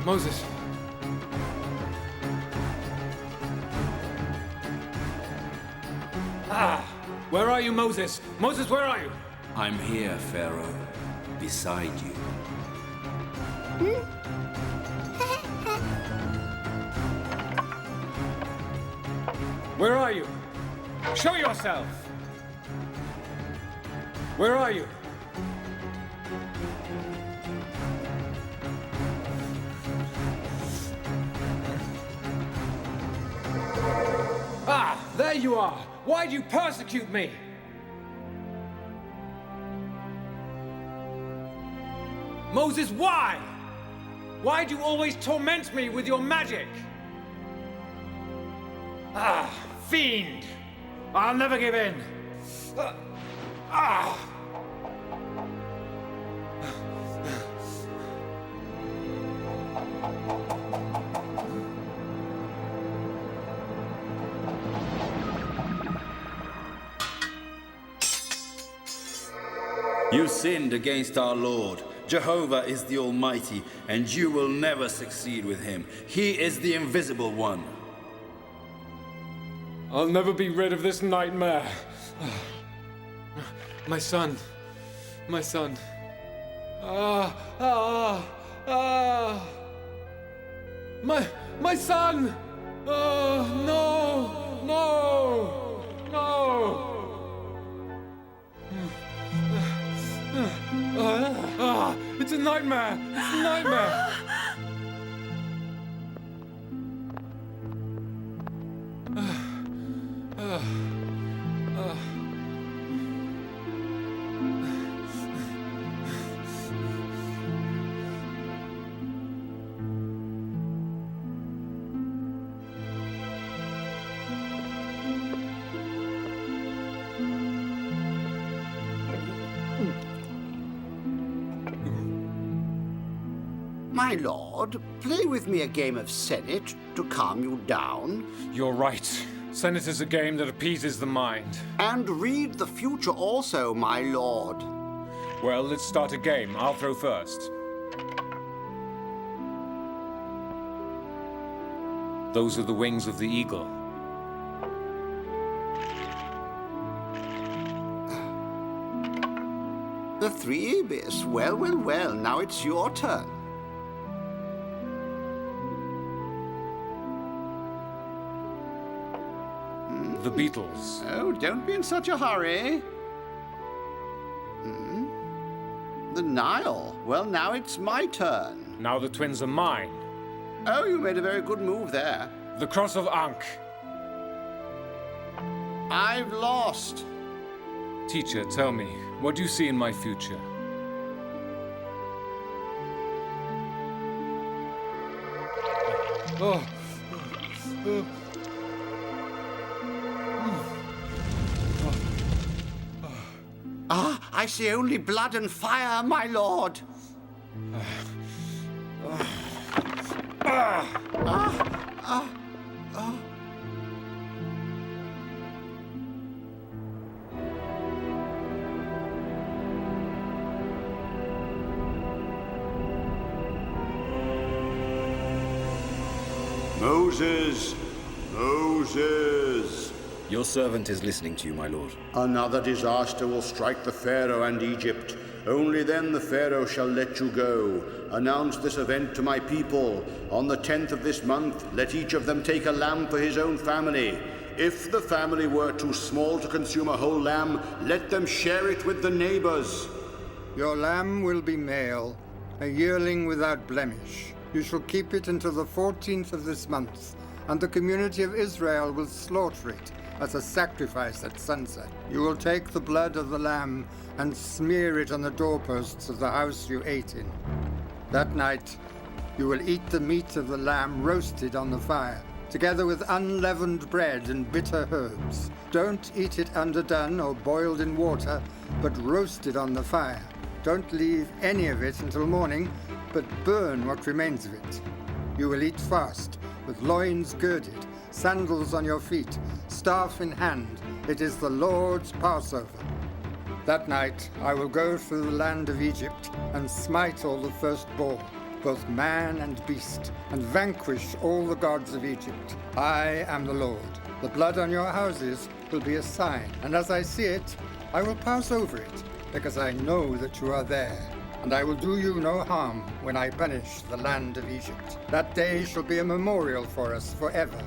Moses. Where are you, Moses? Moses, where are you? I'm here, Pharaoh, beside you. Where are you? Show yourself! Where are you? Ah, there you are! Why do you persecute me? Moses, why? Why do you always torment me with your magic? Ah, fiend! I'll never give in! You sinned against our Lord. Jehovah is the Almighty, and you will never succeed with him. He is the Invisible One. I'll never be rid of this nightmare. My son. My son. My son! No! No! No! It's a nightmare! It's a nightmare! My lord, play with me a game of Senate to calm you down. You're right. Senate is a game that appeases the mind. And read the future also, my lord. Well, let's start a game. I'll throw first. Those are the wings of the eagle. The three ibis. Well, well, well. Now it's your turn. The Beatles. Oh, don't be in such a hurry. The Nile. Well, now it's my turn. Now the twins are mine. Oh, you made a very good move there. The Cross of Ankh. I've lost. Teacher, tell me, what do you see in my future? I see only blood and fire, my lord. Moses! Moses! Your servant is listening to you, my lord. Another disaster will strike the Pharaoh and Egypt. Only then the Pharaoh shall let you go. Announce this event to my people. On the 10th of this month, let each of them take a lamb for his own family. If the family were too small to consume a whole lamb, let them share it with the neighbors. Your lamb will be male, a yearling without blemish. You shall keep it until the 14th of this month, and the community of Israel will slaughter it as a sacrifice at sunset. You will take the blood of the lamb and smear it on the doorposts of the house you ate in. That night, you will eat the meat of the lamb roasted on the fire, together with unleavened bread and bitter herbs. Don't eat it underdone or boiled in water, but roasted on the fire. Don't leave any of it until morning, but burn what remains of it. You will eat fast, with loins girded, sandals on your feet, staff in hand. It is the Lord's Passover. That night I will go through the land of Egypt and smite all the firstborn, both man and beast, and vanquish all the gods of Egypt. I am the Lord. The blood on your houses will be a sign, and as I see it, I will pass over it, because I know that you are there. And I will do you no harm when I punish the land of Egypt. That day shall be a memorial for us forever.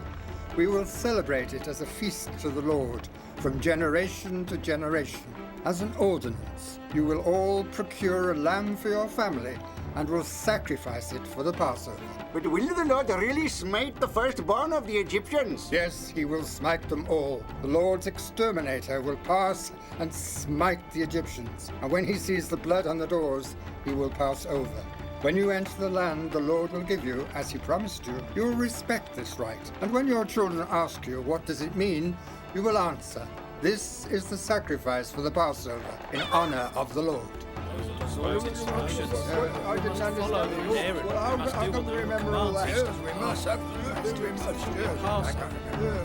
We will celebrate it as a feast to the Lord, from generation to generation. As an ordinance, you will all procure a lamb for your family, and will sacrifice it for the Passover. But will the Lord really smite the firstborn of the Egyptians? Yes, he will smite them all. The Lord's exterminator will pass and smite the Egyptians. And when he sees the blood on the doors, he will pass over. When you enter the land the Lord will give you, as he promised you, you will respect this right. And when your children ask you, what does it mean, you will answer, this is the sacrifice for the Passover in honor of the Lord. I didn't understand the rules. Well, how come we remember all that? Yes, we must, absolutely, we must. Yes, I can't remember.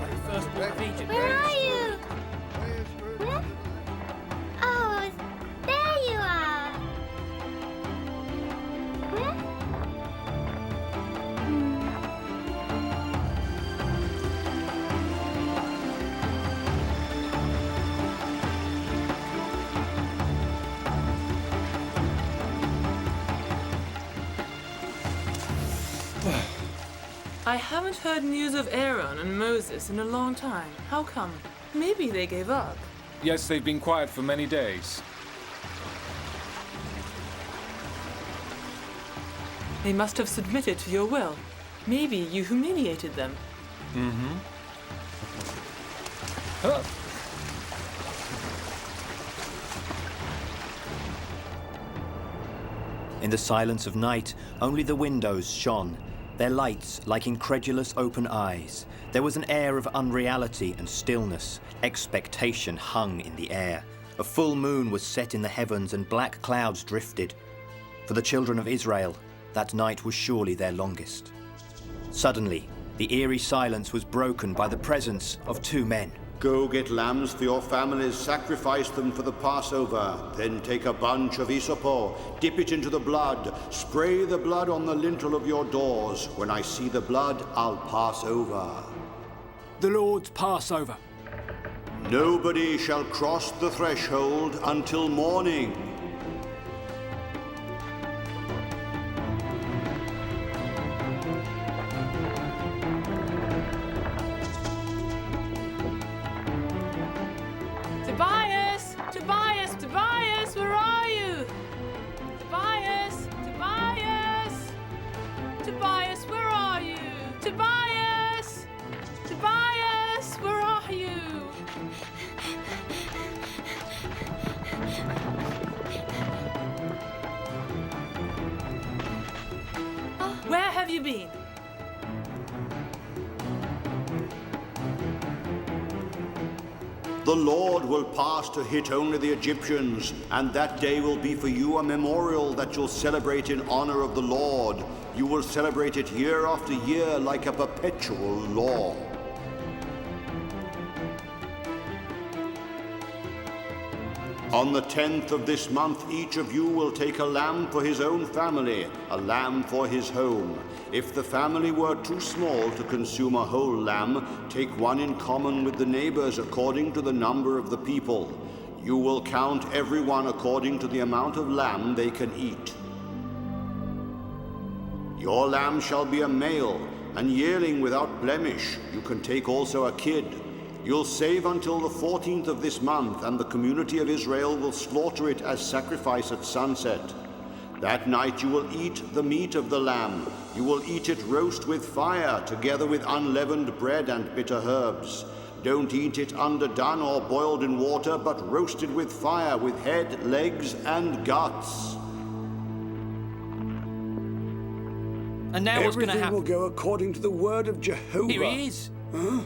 Where are you? Huh? Oh, there you are. Huh? I haven't heard news of Aaron and Moses in a long time. How come? Maybe they gave up. Yes, they've been quiet for many days. They must have submitted to your will. Maybe you humiliated them. Huh. In the silence of night, only the windows shone, their lights like incredulous open eyes. There was an air of unreality and stillness. Expectation hung in the air. A full moon was set in the heavens and black clouds drifted. For the children of Israel, that night was surely their longest. Suddenly, the eerie silence was broken by the presence of two men. Go get lambs for your families, sacrifice them for the Passover. Then take a bunch of hyssop, dip it into the blood, spray the blood on the lintel of your doors. When I see the blood, I'll pass over. The Lord's Passover. Nobody shall cross the threshold until morning. Tobias! Tobias! Tobias! Where are you? Tobias! Tobias! Tobias, where are you? Tobias! Tobias, where are you? Where have you been? The Lord will pass to hit only the Egyptians, and that day will be for you a memorial that you'll celebrate in honor of the Lord. You will celebrate it year after year like a perpetual law. On the 10th of this month, each of you will take a lamb for his own family, a lamb for his home. If the family were too small to consume a whole lamb, take one in common with the neighbors according to the number of the people. You will count everyone according to the amount of lamb they can eat. Your lamb shall be a male, and yearling without blemish. You can take also a kid. You'll save until the 14th of this month, and the community of Israel will slaughter it as sacrifice at sunset. That night you will eat the meat of the lamb. You will eat it roast with fire, together with unleavened bread and bitter herbs. Don't eat it underdone or boiled in water, but roasted with fire, with head, legs, and guts. And now what's going to Everything happen? will go according to the word of Jehovah. Here he is. Huh?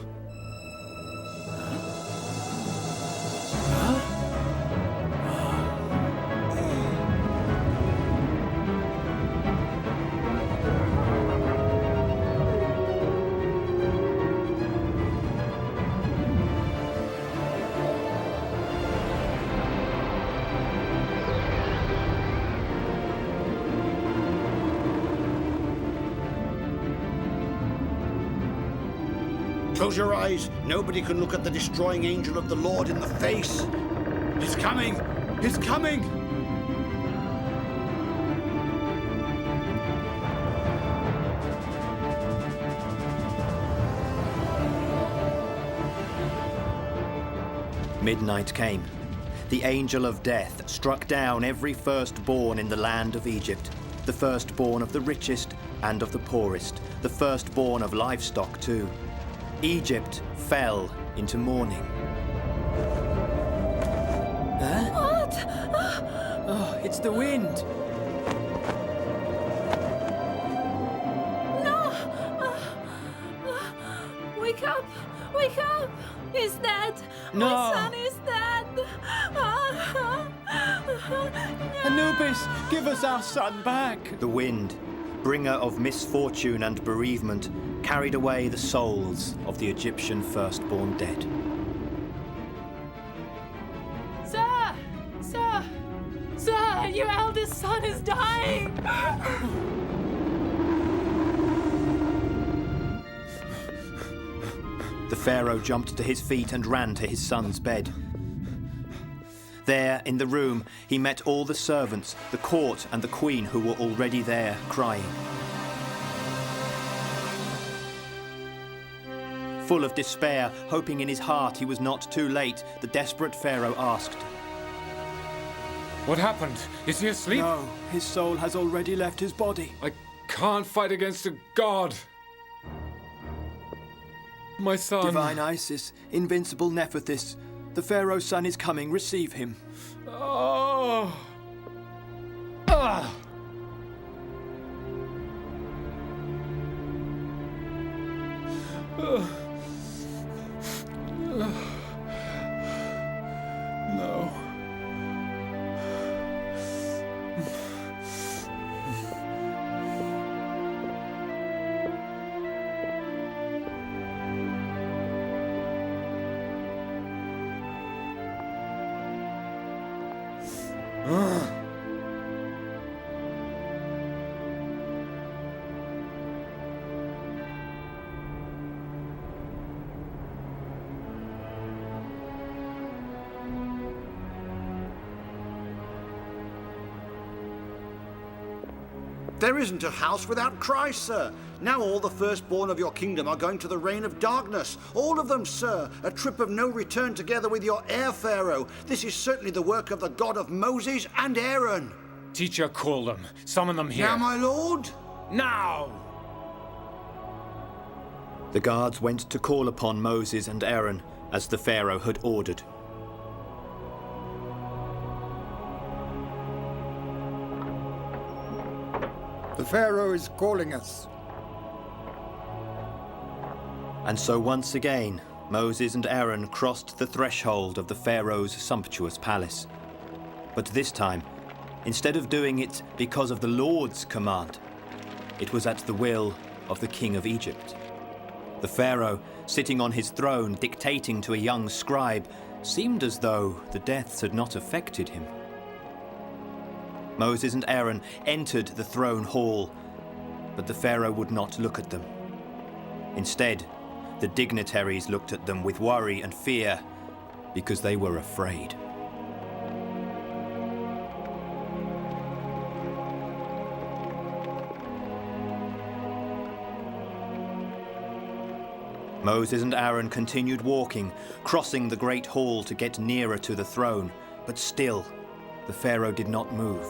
Close your eyes. Nobody can look at the destroying angel of the Lord in the face. He's coming! He's coming! Midnight came. The angel of death struck down every firstborn in the land of Egypt, the firstborn of the richest and of the poorest, the firstborn of livestock too. Egypt fell into mourning. Huh? What? Oh, it's the wind. No! Wake up! Wake up! He's dead! No. My son is dead! Anubis, give us our son back. The wind, bringer of misfortune and bereavement, carried away the souls of the Egyptian firstborn dead. Sir! Sir! Sir! Your eldest son is dying! The pharaoh jumped to his feet and ran to his son's bed. There, in the room, he met all the servants, the court and the queen who were already there, crying. Full of despair, hoping in his heart he was not too late, the desperate pharaoh asked, What happened? Is he asleep? No, his soul has already left his body. I can't fight against a god. My son. Divine Isis, invincible Nephthys, the pharaoh's son is coming. Receive him. Oh. Ah. No. There isn't a house without Christ, sir. Now all the firstborn of your kingdom are going to the reign of darkness. All of them, sir. A trip of no return together with your heir, Pharaoh. This is certainly the work of the God of Moses and Aaron. Teacher, call them. Summon them here. Now, my lord. Now! The guards went to call upon Moses and Aaron, as the pharaoh had ordered. The Pharaoh is calling us. And so once again, Moses and Aaron crossed the threshold of the pharaoh's sumptuous palace. But this time, instead of doing it because of the Lord's command, it was at the will of the king of Egypt. The pharaoh, sitting on his throne dictating to a young scribe, seemed as though the deaths had not affected him. Moses and Aaron entered the throne hall, but the pharaoh would not look at them. Instead, the dignitaries looked at them with worry and fear because they were afraid. Moses and Aaron continued walking, crossing the great hall to get nearer to the throne, but still, the Pharaoh did not move.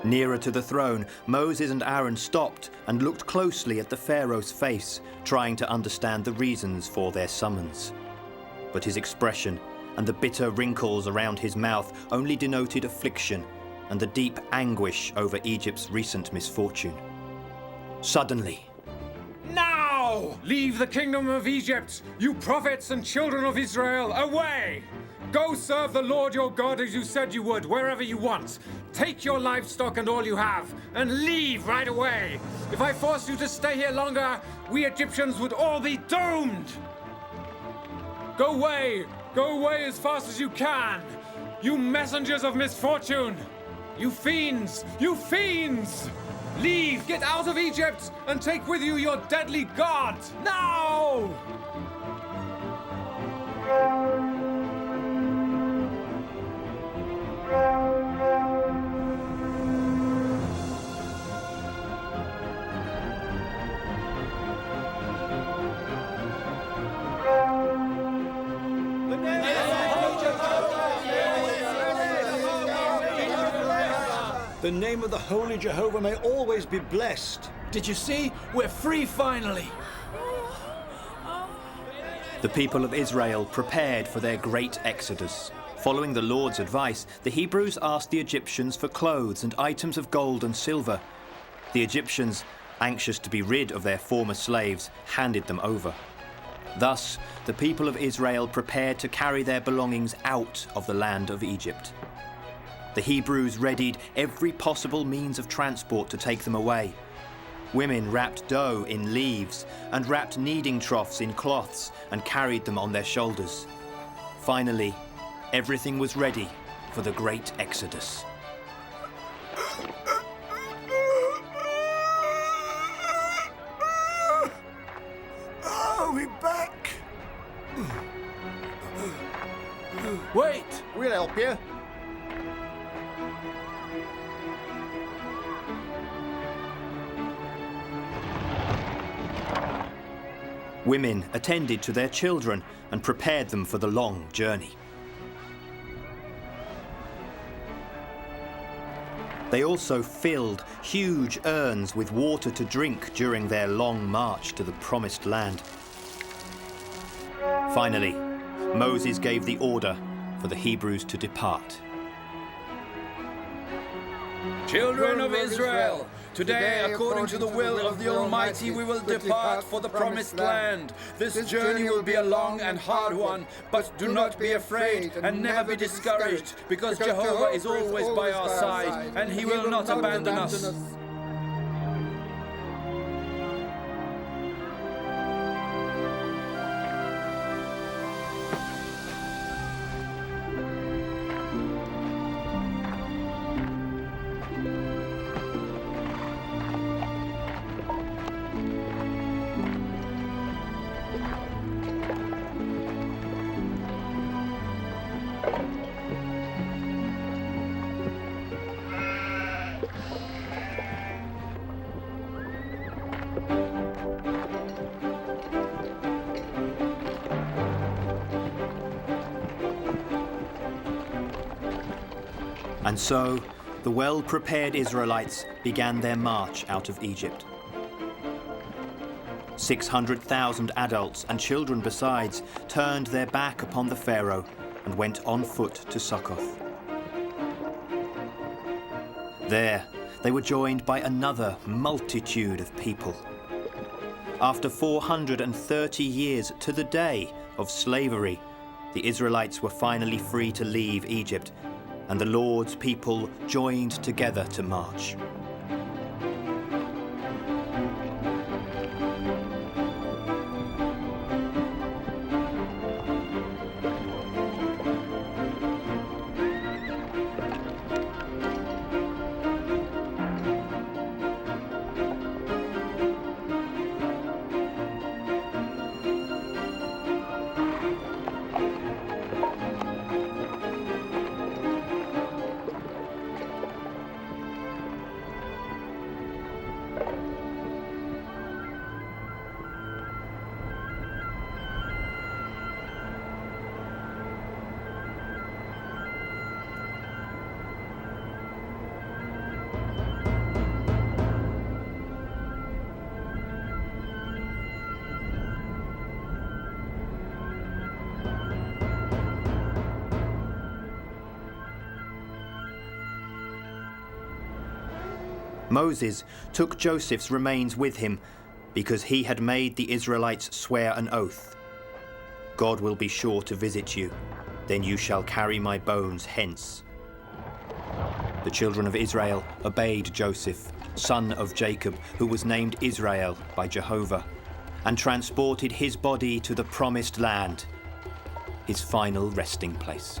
Nearer to the throne, Moses and Aaron stopped and looked closely at the Pharaoh's face, trying to understand the reasons for their summons. But his expression and the bitter wrinkles around his mouth only denoted affliction and the deep anguish over Egypt's recent misfortune. Suddenly, Now! Leave the kingdom of Egypt, you prophets and children of Israel, away! Go serve the Lord your God as you said you would, wherever you want. Take your livestock and all you have, and leave right away. If I forced you to stay here longer, we Egyptians would all be doomed! Go away! Go away as fast as you can! You messengers of misfortune! You fiends! You fiends! Leave! Get out of Egypt! And take with you your deadly god! Now! The name of the Holy Jehovah may always be blessed. Did you see? We're free finally. the people of Israel prepared for their great exodus. Following the Lord's advice, the Hebrews asked the Egyptians for clothes and items of gold and silver. The Egyptians, anxious to be rid of their former slaves, handed them over. Thus, the people of Israel prepared to carry their belongings out of the land of Egypt. The Hebrews readied every possible means of transport to take them away. Women wrapped dough in leaves and wrapped kneading troughs in cloths and carried them on their shoulders. Finally, everything was ready for the great exodus. Are we back? Wait! We'll help you. Women attended to their children and prepared them for the long journey. They also filled huge urns with water to drink during their long march to the promised land. Finally, Moses gave the order for the Hebrews to depart. Children of Israel, today, according to the will of the Almighty, we will depart for the promised land. This journey will be a long and hard one, but do not be afraid and never be discouraged, because Jehovah is always by our side, and he will not abandon us. And so, the well-prepared Israelites began their march out of Egypt. 600,000 adults and children besides turned their back upon the Pharaoh and went on foot to Succoth. There, they were joined by another multitude of people. After 430 years to the day of slavery, the Israelites were finally free to leave Egypt, and the Lord's people joined together to march. Moses took Joseph's remains with him because he had made the Israelites swear an oath. God will be sure to visit you, then you shall carry my bones hence. The children of Israel obeyed Joseph, son of Jacob, who was named Israel by Jehovah, and transported his body to the promised land, his final resting place.